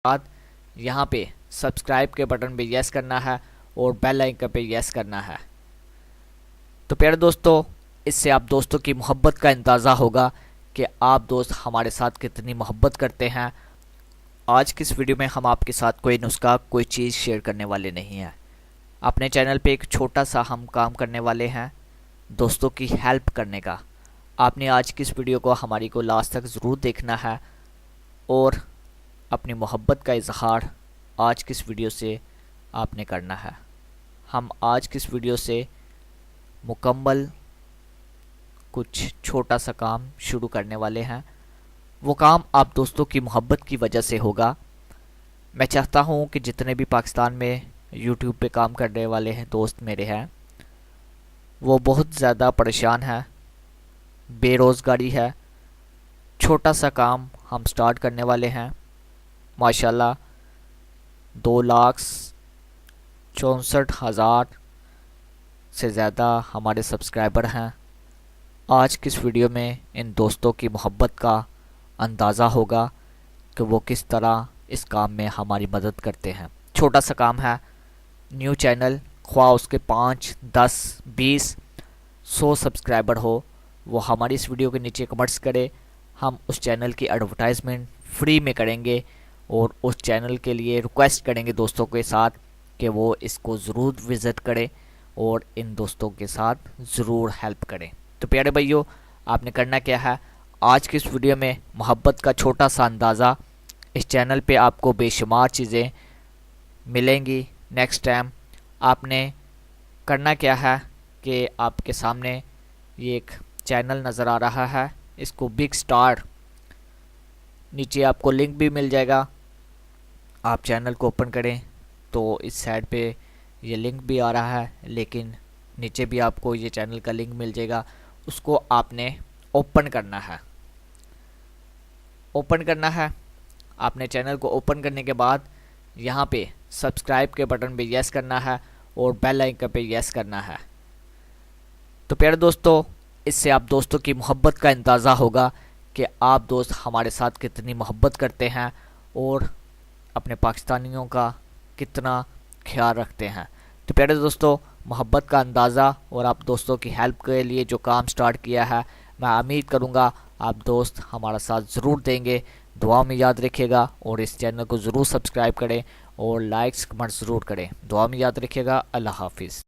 बाद यहाँ पे सब्सक्राइब के बटन पे यस करना है और बेल आइकन पे यस करना है। तो प्यारे दोस्तों, इससे आप दोस्तों की मोहब्बत का अंदाज़ा होगा कि आप दोस्त हमारे साथ कितनी मोहब्बत करते हैं। आज की इस वीडियो में हम आपके साथ कोई नुस्खा कोई चीज़ शेयर करने वाले नहीं हैं। अपने चैनल पे एक छोटा सा हम काम करने वाले हैं दोस्तों की हेल्प करने का। आपने आज की इस वीडियो को हमारी को लास्ट तक ज़रूर देखना है और अपनी मोहब्बत का इजहार आज की इस वीडियो से आपने करना है। हम आज की इस वीडियो से मुकम्मल कुछ छोटा सा काम शुरू करने वाले हैं। वो काम आप दोस्तों की मोहब्बत की वजह से होगा। मैं चाहता हूँ कि जितने भी पाकिस्तान में यूट्यूब पे काम करने वाले हैं दोस्त मेरे हैं, वो बहुत ज़्यादा परेशान हैं, बेरोज़गारी है। छोटा सा काम हम स्टार्ट करने वाले हैं। माशाल्लाह 2,64,000 से ज़्यादा हमारे सब्सक्राइबर हैं। आज की इस वीडियो में इन दोस्तों की मोहब्बत का अंदाज़ा होगा कि वो किस तरह इस काम में हमारी मदद करते हैं। छोटा सा काम है, न्यू चैनल, ख्वाह उसके 5, 10, 20, 100 सब्सक्राइबर हो, वो हमारी इस वीडियो के नीचे कमेंट्स करे। हम उस चैनल की एडवर्टाइजमेंट फ्री में करेंगे और उस चैनल के लिए रिक्वेस्ट करेंगे दोस्तों के साथ कि वो इसको ज़रूर विज़िट करें और इन दोस्तों के साथ ज़रूर हेल्प करें। तो प्यारे भाइयों, आपने करना क्या है, आज की इस वीडियो में मोहब्बत का छोटा सा अंदाज़ा। इस चैनल पे आपको बेशुमार चीज़ें मिलेंगी। नेक्स्ट टाइम आपने करना क्या है कि आपके सामने ये एक चैनल नज़र आ रहा है, इसको बिग स्टार, नीचे आपको लिंक भी मिल जाएगा। आप चैनल को ओपन करें तो इस साइड पे ये लिंक भी आ रहा है, लेकिन नीचे भी आपको ये चैनल का लिंक मिल जाएगा। उसको आपने ओपन करना है। आपने चैनल को ओपन करने के बाद यहाँ पे सब्सक्राइब के बटन पे यस करना है और बेल आइकन पे यस करना है। तो प्यारे दोस्तों, इससे आप दोस्तों की मोहब्बत का अंदाज़ा होगा कि आप दोस्त हमारे साथ कितनी मोहब्बत करते हैं और अपने पाकिस्तानियों का कितना ख्याल रखते हैं। तो प्यारे दोस्तों, मोहब्बत का अंदाज़ा और आप दोस्तों की हेल्प के लिए जो काम स्टार्ट किया है, मैं उम्मीद करूँगा आप दोस्त हमारा साथ ज़रूर देंगे। दुआ में याद रखिएगा और इस चैनल को ज़रूर सब्सक्राइब करें और लाइक्स कमेंट्स ज़रूर करें। दुआ में याद रखिएगा। अल्लाह हाफिज़।